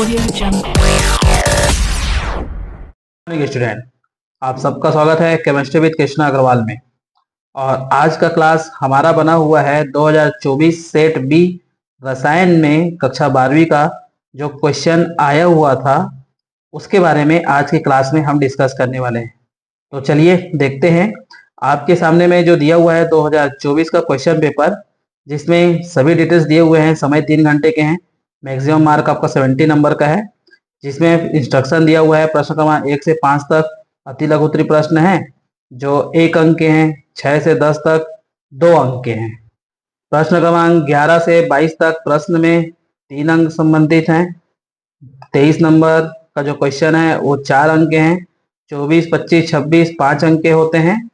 Student, आप सबका स्वागत है केमिस्ट्री विद कृष्णा अग्रवाल में। और आज का क्लास हमारा बना हुआ है 2024 सेट बी रसायन में कक्षा 12वीं का जो क्वेश्चन आया हुआ था उसके बारे में आज की क्लास में हम डिस्कस करने वाले हैं। तो चलिए देखते हैं। आपके सामने में जो दिया हुआ है 2024 का क्वेश्चन पेपर, जिसमें सभी डिटेल्स दिए हुए हैं। समय 3 घंटे के हैं। मैक्सिमम मार्क आपका 70 नंबर का है, जिसमें इंस्ट्रक्शन दिया हुआ है प्रश्न क्रमांक 1 से 5 तक अति लघु उत्तरीय प्रश्न है जो 1 अंक के हैं। 6 से 10 तक 2 अंक के हैं। प्रश्न क्रमांक 11 से 22 तक प्रश्न में 3 अंक संबंधित हैं। 23 नंबर का जो क्वेश्चन है वो 4 अंक के हैं। 24, 25, 26 5 अंक के होते हैं।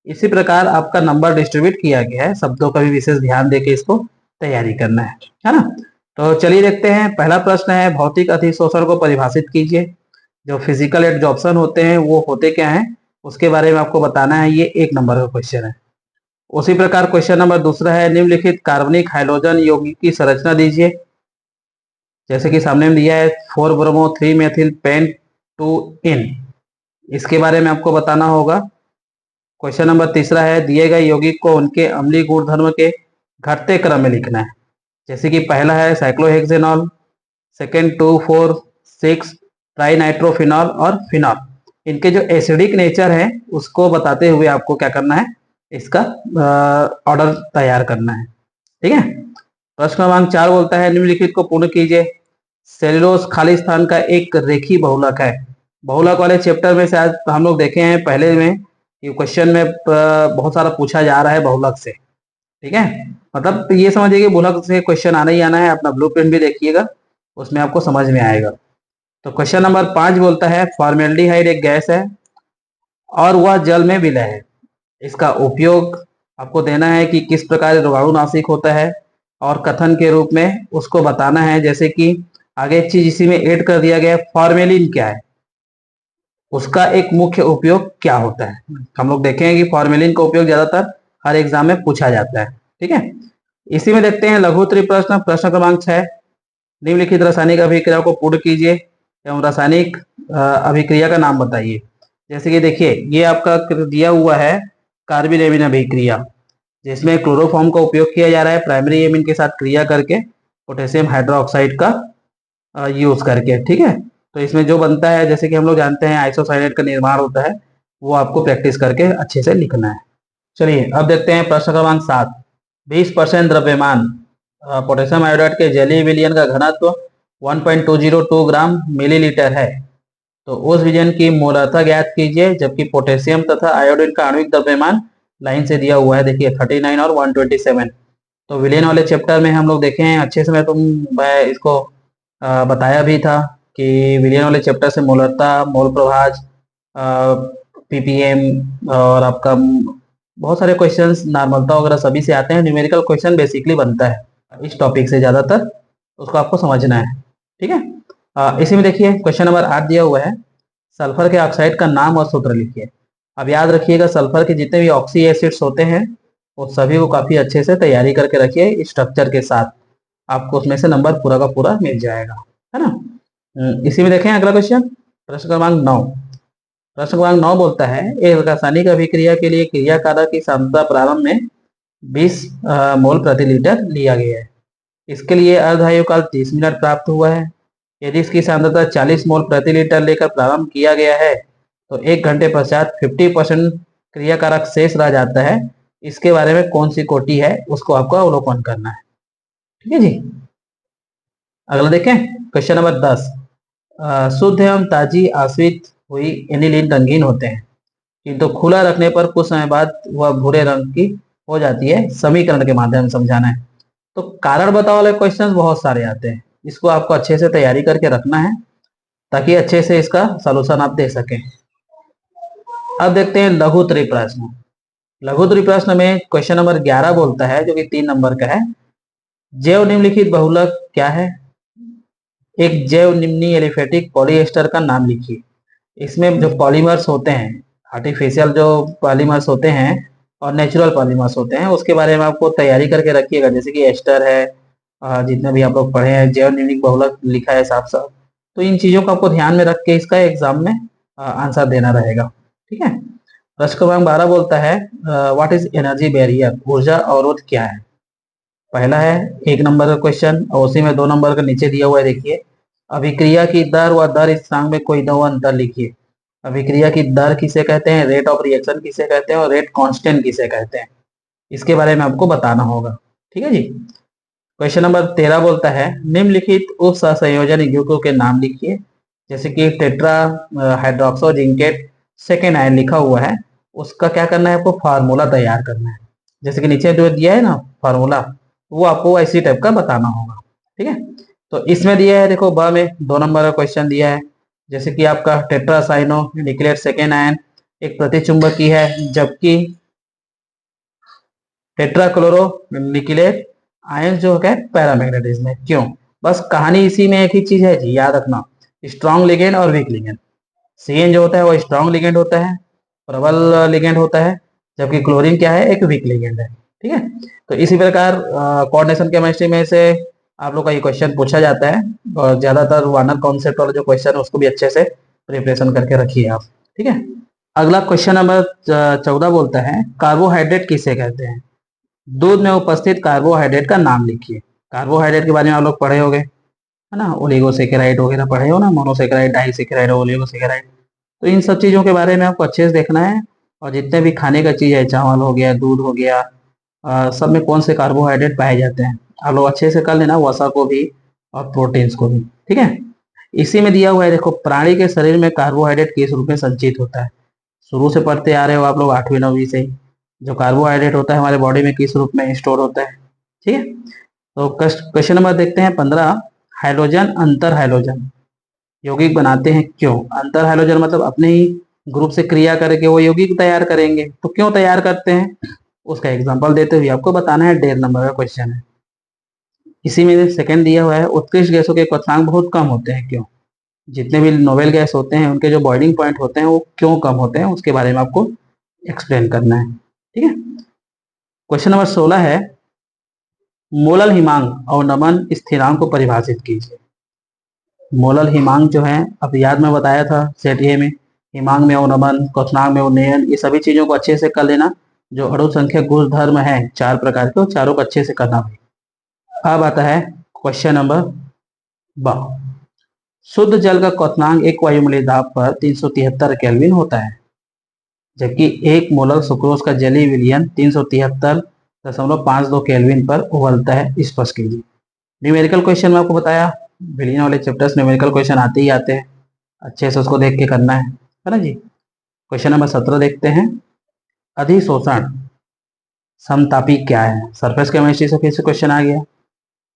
इसी प्रकार आपका नंबर डिस्ट्रीब्यूट किया गया है। शब्दों का भी विशेष ध्यान देके इसको तैयारी करना है ना। तो चलिए देखते हैं। पहला प्रश्न है, भौतिक अधिशोषण को परिभाषित कीजिए। जो फिजिकल एड्जॉर्प्शन होते हैं वो होते क्या हैं उसके बारे में आपको बताना है। ये 1 नंबर का क्वेश्चन है। उसी प्रकार क्वेश्चन नंबर दूसरा है, निम्नलिखित कार्बनिक हाइड्रोजन यौगिक की संरचना दीजिए। जैसे कि सामने में दिया है 4 ब्रोमो 3 मेथिल पेंट 2 इन, इसके बारे में आपको बताना होगा। क्वेश्चन नंबर तीसरा है, दिए गए यौगिक को उनके अम्लीय गुणधर्म के घटते क्रम में लिखना है। जैसे कि पहला है साइक्लोहेक्सेनॉल, सेकेंड 2, 4, 6 ट्राइनाइट्रोफिनॉल और फिनॉल। इनके जो एसिडिक नेचर है उसको बताते हुए आपको क्या करना है, इसका ऑर्डर तैयार करना है। ठीक है। प्रश्न क्रमांक 4 बोलता है, निम्नलिखित को पूर्ण कीजिए। सेलुलोज खाली स्थान का एक रेखीय बहुलक है। बहुलक वाले चैप्टर में शायद हम लोग देखे हैं पहले में, ये क्वेश्चन में बहुत सारा पूछा जा रहा है बहुलक से। ठीक है, मतलब ये समझिए कि बहुलक से क्वेश्चन आना ही आना है। अपना ब्लूप्रिंट भी देखिएगा, उसमें आपको समझ में आएगा। तो क्वेश्चन नंबर 5 बोलता है, फॉर्मेल्डिहाइड एक गैस है और वह जल में विलय है। इसका उपयोग आपको देना है कि किस प्रकार रोगाणुनाशिक होता है और कथन के रूप में उसको बताना है। जैसे कि आगे एक चीज इसी में ऐड कर दिया गया है, फॉर्मेलिन क्या है, उसका एक मुख्य उपयोग क्या होता है। हम लोग देखेंगे कि फॉर्मेलिन का उपयोग ज्यादातर हर एग्जाम में पूछा जाता है। ठीक है, इसी में देखते हैं लघु उत्तरीय प्रश्न। प्रश्न क्रमांक 6, निम्नलिखित रासायनिक अभिक्रिया को पूर्ण कीजिए एवं रासायनिक अभिक्रिया का नाम बताइए। जैसे कि देखिए ये आपका दिया हुआ है कार्बिन एमीन अभिक्रिया, जिसमें क्लोरोफॉर्म का उपयोग किया जा रहा है प्राइमरी एमीन के साथ क्रिया करके पोटेशियम हाइड्रोक्साइड का यूज करके। ठीक है, तो इसमें जो बनता है, जैसे कि हम लोग जानते हैं आइसोसाइनेट का निर्माण होता है, वो आपको प्रैक्टिस करके अच्छे से लिखना है। चलिए अब देखते हैं प्रश्न क्रमांक 7, 20% द्रव्यमान पोटेशियम आयोडाइड के जलीय विलयन का घनत्व 1.202 ग्राम मिलीलीटर है। तो उस विलयन की मोलरता ज्ञात कीजिए, जबकि पोटेशियम तथा आयोडीन का आणविक द्रव्यमान लाइन से दिया हुआ है। देखिए 39 और 127। तो विलयन वाले चैप्टर में हम लोग देखे हैं अच्छे से। मैं इसको बताया भी था कि विलयन वाले चैप्टर से मोलरता, मोल प्रभाज, पीपीएम और आपका बहुत सारे क्वेश्चंस नॉर्मलता वगैरह सभी से आते हैं। न्यूमेरिकल क्वेश्चन बेसिकली बनता है इस टॉपिक से ज़्यादातर, उसको आपको समझना है। ठीक है, इसी में देखिए क्वेश्चन नंबर 8 दिया हुआ है, सल्फर के ऑक्साइड का नाम और सूत्र लिखिए। अब याद रखिएगा सल्फर के जितने भी ऑक्सी एसिड्स होते हैं वो सभी को काफ़ी अच्छे से तैयारी करके रखिए स्ट्रक्चर के साथ, आपको उसमें से नंबर पूरा का पूरा मिल जाएगा, है ना। इसी में देखें अगला क्वेश्चन, प्रश्न क्रमांक 9। प्रश्न क्रमांक 9 बोलता है, एक रासायनिक अभिक्रिया के लिए क्रिया कारक की सांद्रता प्रारंभ में 20 मोल प्रति लीटर लिया गया है। इसके लिए अर्धायु काल 30 मिनट प्राप्त हुआ है। यदि इसकी सांद्रता 40 मोल प्रति लीटर लेकर प्रारंभ किया गया है तो 1 घंटे पश्चात 50% क्रिया कारक शेष रह जाता है। इसके बारे में कौन सी कोटि है उसको आपको अवलोकन करना है। ठीक है जी, अगला देखें क्वेश्चन नंबर 10। शुद्ध एवं ताजी आश्रित हुई एनिलीन रंगीन होते हैं, किंतु खुला रखने पर कुछ समय बाद वह भूरे रंग की हो जाती है। समीकरण के माध्यम से समझाना है। तो कारण बताओ वाले क्वेश्चंस बहुत सारे आते हैं, इसको आपको अच्छे से तैयारी करके रखना है ताकि अच्छे से इसका सॉल्यूशन आप दे सकें। अब देखते हैं लघु उत्तरीय प्रश्न। लघु उत्तरीय प्रश्न में क्वेश्चन नंबर 11 बोलता है, जो कि 3 नंबर का है, जैव निम्नलिखित बहुलक क्या है। एक जैव निम्नी एलिफेटिक पॉलीएस्टर का नाम लिखिए। इसमें जो पॉलीमर्स होते हैं, आर्टिफिशियल जो पॉलीमर्स होते हैं और नेचुरल पॉलीमर्स होते हैं, उसके बारे में आपको तैयारी करके रखिएगा। जैसे कि एस्टर है, जितने भी आप लोग पढ़े हैं, जैव निम्निक बहुलक लिखा है साफ साफ, तो इन चीजों को आपको ध्यान में रख के इसका एग्जाम में आंसर देना रहेगा। ठीक है। प्रश्न क्रमांक 12 बोलता है व्हाट इज एनर्जी बैरियर, ऊर्जा अवरोध क्या है। पहला है 1 नंबर का क्वेश्चन और उसी में 2 नंबर का नीचे दिया हुआ है, देखिए अभिक्रिया की दर व दर स्थिरांक में कोई दो अंतर लिखिए। अभिक्रिया की दर किसे कहते हैं, रेट ऑफ रिएक्शन किसे कहते हैं और रेट कांस्टेंट किसे कहते हैं, इसके बारे में आपको बताना होगा। ठीक है जी। क्वेश्चन नंबर 13 बोलता है निम्नलिखित उप सहसंयोजन यौगिकों के नाम लिखिए। जैसे कि tetra hydroxo zincate second ion लिखा हुआ है, उसका क्या करना है, आपको फार्मूला तैयार करना है। जैसे कि नीचे जो दिया है ना फार्मूला, वो आपको इसी टाइप का बताना होगा। ठीक है। तो इसमें दिया है, देखो ब में 2 नंबर का क्वेश्चन दिया है। जैसे कि आपका टेट्रासाइनो निकलेट सेकेंड आयन एक प्रतिचुंबकी है, जबकि टेट्राक्लोरो निकलेट आयन जो है पैरामैग्नेटिज्म है। क्यों, बस कहानी इसी में एक ही चीज है जी, याद रखना, स्ट्रॉन्ग लिगेंड और वीक लिगेंड। सीएन जो होता है वो स्ट्रॉन्ग लिगेंड होता है, प्रबल लिगेंड होता है, जबकि क्लोरीन क्या है, एक वीक लिगेंड है। ठीक है। तो इसी प्रकार कोऑर्डिनेशन केमिस्ट्री में से आप लोग का ये क्वेश्चन पूछा जाता है, और ज्यादातर वार्नर कॉन्सेप्ट वाला जो क्वेश्चन है उसको भी अच्छे से प्रिपरेशन करके रखिए आप। ठीक है। अगला क्वेश्चन नंबर 14 बोलता है कार्बोहाइड्रेट किसे कहते हैं। दूध में उपस्थित कार्बोहाइड्रेट का नाम लिखिए। कार्बोहाइड्रेट के बारे में आप लोग पढ़े होंगे, है ना, ओलिगोसेकेराइड वगैरह पढ़े हो ना, मोनोसेकेराइड, डाइसेकेराइड, ओलिगोसेकेराइड। तो इन सब चीज़ों के बारे में आपको अच्छे से देखना है। और जितने भी खाने का चीज़ है, चावल हो गया, दूध हो गया, सब में कौन से कार्बोहाइड्रेट पाए जाते हैं, आप लोग अच्छे से कर लेना, वसा को भी और प्रोटीन्स को भी। ठीक है। इसी में दिया हुआ है, देखो प्राणी के शरीर में कार्बोहाइड्रेट किस रूप में संचित होता है। शुरू से पढ़ते आ रहे हो आप लोग 8वीं 9वीं से ही, जो कार्बोहाइड्रेट होता है हमारे बॉडी में किस रूप में स्टोर होता है। ठीक है। तो क्वेश्चन नंबर देखते हैं 15, हाइड्रोजन अंतर हाइड्रोजन यौगिक बनाते हैं क्यों। अंतर हाइड्रोजन मतलब अपने ही ग्रुप से क्रिया करके वो यौगिक तैयार करेंगे, तो क्यों तैयार करते हैं उसका एग्जांपल देते हुए आपको बताना है। 1.5 नंबर का क्वेश्चन है। इसी में सेकंड दिया हुआ है उत्कृष्ट गैसों के क्वथनांक बहुत कम होते हैं क्यों। जितने भी नोबेल गैस होते हैं उनके जो बॉइलिंग पॉइंट होते हैं वो क्यों कम होते हैं, उसके बारे में आपको एक्सप्लेन करना है। ठीक है। क्वेश्चन नंबर 16 है मोलल हिमांक और नमन स्थिरांक को परिभाषित कीजिए। मोलल हिमांक जो है, अब याद में बताया था सेट ए में, हिमांक में अवनमन, क्वथनांक में उन्नयन, ये सभी चीजों को अच्छे से कर लेना। जो अणु संख्या गुणधर्म है 4 प्रकार के, वो चारों को अच्छे से करना भाई। अब आता है क्वेश्चन नंबर ब, शुद्ध जल का क्वथनांक एक वायुमंडलीय दाब पर 373 केल्विन होता है, जबकि 1 मोलर सुक्रोज का जलीय विलयन 373.52 केल्विन पर उबलता है, स्पष्ट कीजिए। न्यूमेरिकल क्वेश्चन में आपको बताया, विलियन वाले चैप्टर्स न्यूमेरिकल क्वेश्चन आते ही आते हैं, अच्छे से उसको देख के करना है ना जी। क्वेश्चन नंबर 17 देखते हैं, अधिशोषण समतापी क्या है। सरफेस केमिस्ट्री से फिर से क्वेश्चन आ गया।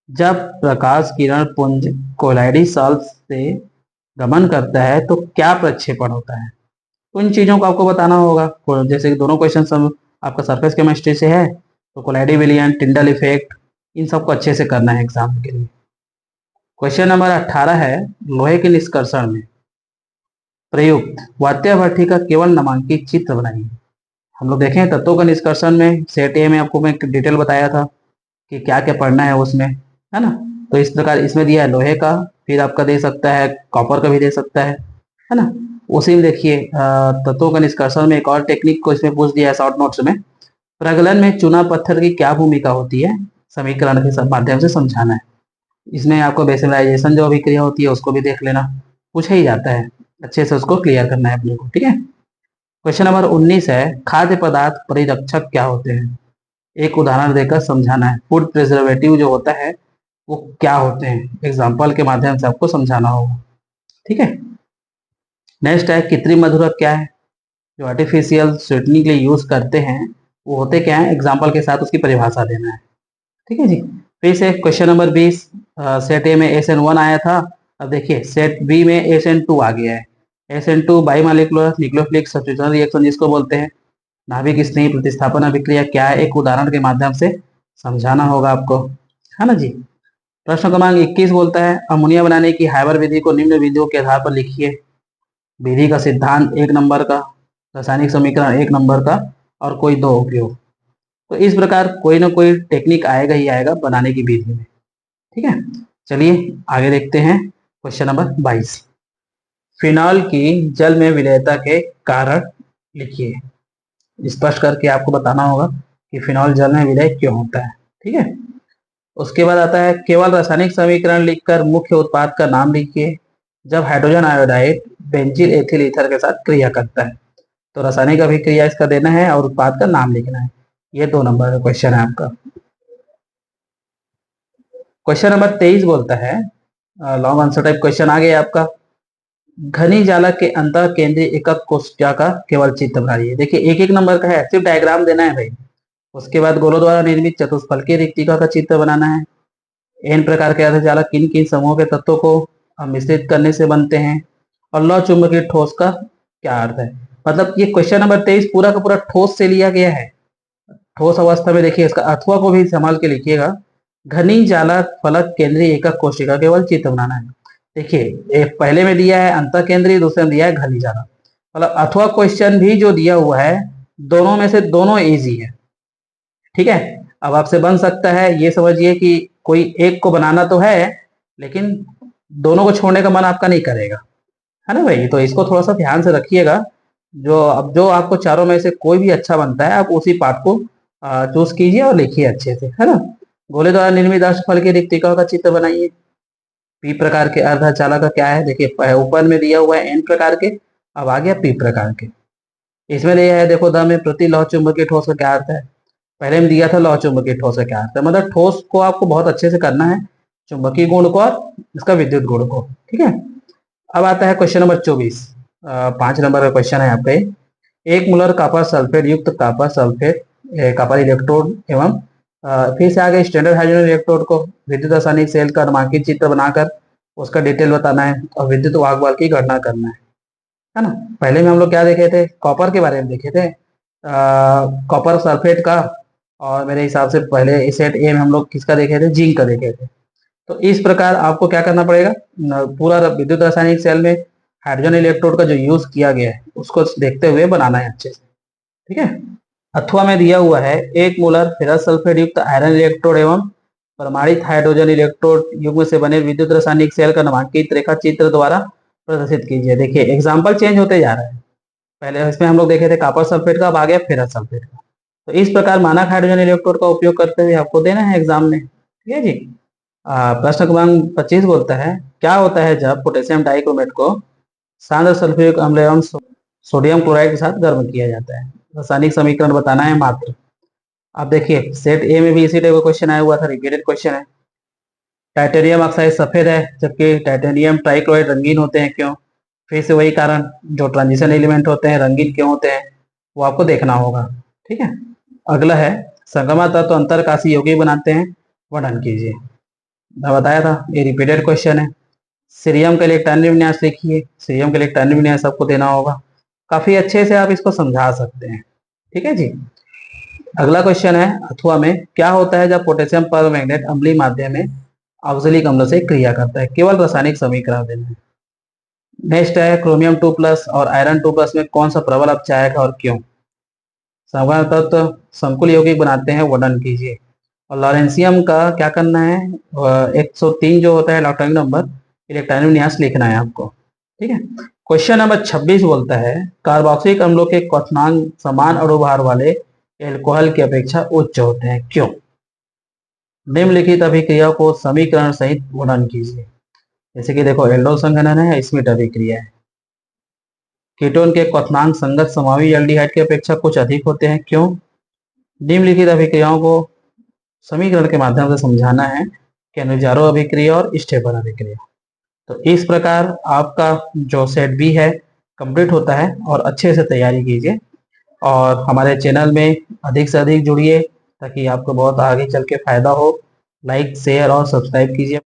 जब प्रकाश किरण पुंज कोलाइडी सल्फ से गमन करता है तो क्या प्रक्षेपण होता है। तो इन चीजों को आपको बताना होगा। जैसे कि दोनों क्वेश्चन सब आपका सरफेस केमिस्ट्री से है, तो कोलाइडी विलियन, टिंडल इफेक्ट, इन सबको अच्छे से करना है एग्जाम के लिए। क्वेश्चन नंबर 18 है लोहे के निष्कर्षण में प्रयुक्त वात्या भट्ठी का केवल नामांकित चित्र बनाइए। हम लोग देखें तत्वों का निष्कर्षण में सेट ए में आपको मैं डिटेल बताया था कि क्या क्या पढ़ना है उसमें, है ना। तो इस प्रकार इसमें दिया है लोहे का, फिर आपका दे सकता है कॉपर का भी दे सकता है ना। उसी में देखिए तत्वों का निष्कर्षण में एक और टेक्निक को इसमें पूछ दिया है शॉर्ट नोट्स में, प्रगलन में चूना पत्थर की क्या भूमिका होती है, समीकरण के माध्यम से समझाना है। इसमें आपको बेसिलाइजेशन जो अभिक्रिया होती है उसको भी देख लेना, पूछा ही जाता है, अच्छे से उसको क्लियर करना है अपने को। ठीक है। क्वेश्चन नंबर 19 है खाद्य पदार्थ परिरक्षक क्या होते हैं, एक उदाहरण देकर समझाना है। फूड प्रिजर्वेटिव जो होता है वो क्या होते हैं, एग्जाम्पल के माध्यम से आपको समझाना होगा। ठीक है। नेक्स्ट है कृत्रिम मधुरक क्या है, जो आर्टिफिशियल स्वीटनिंग के लिए यूज करते हैं वो होते क्या है, एग्जाम्पल के साथ उसकी परिभाषा देना है। ठीक है जी। फिर से क्वेश्चन नंबर 20, सेट ए में SN1 आया था, अब देखिए सेट बी में SN2 आ गया है। SN2 बाईमॉलिक्यूलर न्यूक्लियोफिलिक सब्स्टिट्यूशन रिएक्शन जिसको बोलते हैं। नाभिक स्नेही प्रतिस्थापन अभिक्रिया क्या है, एक उदाहरण के माध्यम से समझाना होगा आपको, है ना जी। प्रश्न क्रमांक 21 बोलता है अमोनिया बनाने की हाइबर विधि को निम्न बिंदुओं के आधार पर लिखिए। विधि का सिद्धांत 1 नंबर का, रासायनिक समीकरण 1 नंबर का, और कोई 2 उपयोग। तो इस प्रकार कोई ना कोई टेक्निक आएगा ही आएगा बनाने की विधि में। ठीक है। चलिए आगे देखते हैं क्वेश्चन नंबर 22, फिनॉल की जल में विलेयता के कारण लिखिए। स्पष्ट करके आपको बताना होगा कि फिनॉल जल में विलय क्यों होता है। ठीक है, उसके बाद आता है केवल रासायनिक समीकरण लिखकर मुख्य उत्पाद का नाम लिखिए। जब हाइड्रोजन आयोडाइड बेंजील एथिल ईथर के साथ क्रिया करता है, तो रासायनिक अभिक्रिया इसका देना है और उत्पाद का नाम लिखना है। ये 2 नंबर का क्वेश्चन है आपका। क्वेश्चन नंबर 23 बोलता है, लॉन्ग आंसर टाइप क्वेश्चन आ गया आपका। घनी जाला के अंत केंद्रीय एकक कोशिका का केवल चित्र बनाइए। देखिए एक एक नंबर का है, सिर्फ डायग्राम देना है भाई। उसके बाद गोलों द्वारा निर्मित चतुष्फलकीय रिक्तिका का चित्र बनाना है। एन प्रकार के अर्धचालक किन किन समूहों के तत्वों को मिश्रित करने से बनते हैं, और लौ चुंबकीय ठोस का क्या अर्थ है। मतलब ये क्वेश्चन नंबर 23 पूरा का पूरा ठोस से लिया गया है। ठोस अवस्था में देखिए इसका अथवा को भी संभाल के लिखिएगा। घनी जाला फलक केंद्रीय एकक कोशिका केवल चित्र बनाना है। देखिए एक पहले में दिया है अंत केंद्रीय, दूसरे में दिया है घनी जाला। मतलब अथवा क्वेश्चन भी जो दिया हुआ है दोनों में से दोनों इजी है। ठीक है, अब आपसे बन सकता है, ये समझिए कि कोई एक को बनाना तो है लेकिन दोनों को छोड़ने का मन आपका नहीं करेगा, है ना भाई। तो इसको थोड़ा सा ध्यान से रखिएगा। जो आपको चारों में से कोई भी अच्छा बनता है आप उसी पार्ट को चूज कीजिए और लिखिए अच्छे से, है ना। गोले द्वारा निर्मित अष्टफल की रिक्तिकाओं का चित्र बनाइए। पी प्रकार के अर्धचालक का क्या है, देखिए ऊपर में दिया हुआ है एन प्रकार के, अब आ गया पी प्रकार के। इसमें दिया है देखो द में प्रति लौह चुंबकीय ठोस का क्या अर्थ है। पहले में दिया था लौह चुंबकीय ठोस का क्या अर्थ है, मतलब ठोस को आपको बहुत अच्छे से करना है, चुंबकीय गुण को और इसका विद्युत गुण को। ठीक है, अब आता है क्वेश्चन नंबर 24, 5 नंबर का क्वेश्चन है आपका। एक मोलर कॉपर सल्फेट युक्त कॉपर सल्फेट कॉपर इलेक्ट्रोड एवं फिर से आगे स्टैंडर्ड हाइड्रोजन इलेक्ट्रोड को विद्युत रासायनिक सेल का नामांकित चित्र बनाकर उसका डिटेल बताना है और विद्युत वाहक बल की गणना करना है ना। पहले में हम लोग क्या देखे थे, कॉपर के बारे में देखे थे, कॉपर सल्फेट का, और मेरे हिसाब से पहले सेट ए में हम लोग किसका देखे थे, जिंक का देखे थे। तो इस प्रकार आपको क्या करना पड़ेगा, पूरा विद्युत रासायनिक सेल में हाइड्रोजन इलेक्ट्रोड का जो यूज किया गया है उसको देखते हुए बनाना है अच्छे से। ठीक है, अथवा में दिया हुआ है एक मोलर फेरस सल्फेट युक्त आयरन इलेक्ट्रोड एवं प्रमाणित हाइड्रोजन इलेक्ट्रोड युग्म से बने विद्युत रासायनिक सेल का नामांकित रेखा चित्र द्वारा प्रदर्शित कीजिए। देखिए एग्जाम्पल चेंज होते जा रहा है, पहले इसमें हम लोग देखे थे कॉपर सल्फेट का, अब आ गया फेरस सल्फेट का। तो इस प्रकार मानक हाइड्रोजन इलेक्ट्रोड का उपयोग करते हुए आपको देना है एग्जाम में। ठीक है जी। प्रश्न क्रमांक 25 बोलता है क्या होता है जब पोटेशियम डाइक्रोमेट को सांद्र सल्फ्यूरिक अम्ल एवं सोडियम क्लोराइड के साथ गर्म किया जाता है। रासायनिक समीकरण बताना है मात्र। अब देखिए सेट ए में भी इसी टाइप का क्वेश्चन आया हुआ था, रिपीटेड क्वेश्चन है। टाइटेनियम ऑक्साइड सफेद है जबकि टाइटेनियम ट्राइक्लोराइड रंगीन होते हैं, क्यों। फिर से वही कारण, जो ट्रांजिशन एलिमेंट होते हैं रंगीन क्यों होते हैं वो आपको देखना होगा। ठीक है, अगला है संगमा तत्व अंतरकाशी यौगिक बनाते हैं, वर्णन कीजिए। मैं बताया था ये रिपीटेड क्वेश्चन है। सीरियम का इलेक्ट्रॉनिक विन्यास लिखिए, सीरियम का इलेक्ट्रॉनिक विन्यास आपको देना होगा, काफी अच्छे से आप इसको समझा सकते हैं। ठीक है जी। अगला क्वेश्चन है अथवा में क्या होता है जब पोटेशियम परमैंगनेट अम्लीय माध्यम में ऑक्जेलिक अम्ल से क्रिया करता है, केवल रासायनिक समीकरण देना है। नेक्स्ट है क्रोमियम 2+ और आयरन 2+ में कौन सा प्रबल अपचायक है और क्यों। समग्र तत्व संकुल यौगिक बनाते हैं, वर्णन कीजिए। और लॉरेंसियम का क्या करना है, 103 जो होता है इलेक्ट्रॉनिक नंबर, इलेक्ट्रॉनिक विन्यास लिखना है आपको। ठीक है, क्वेश्चन नंबर 26 बोलता है कार्बोक्सिलिक अम्लों के क्वथनांक समान अणुभार वाले एल्कोहल की अपेक्षा उच्च होते हैं, क्यों। निम्नलिखित अभिक्रिया को समीकरण सहित वर्णन कीजिए। जैसे कि देखो एल्डोल संघनन है, स्मिट अभिक्रिया है। कीटोन के क्वथनांक संगत समावी एल्डिहाइड की अपेक्षा कुछ अधिक होते हैं, क्यों। निम्नलिखित अभिक्रियाओं को समीकरण के माध्यम से समझाना है, कैनिजारो अभिक्रिया और स्टेफन अभिक्रिया। तो इस प्रकार आपका जो सेट बी है कंप्लीट होता है, और अच्छे से तैयारी कीजिए और हमारे चैनल में अधिक से अधिक जुड़िए ताकि आपको बहुत आगे चल के फायदा हो। लाइक शेयर और सब्सक्राइब कीजिए।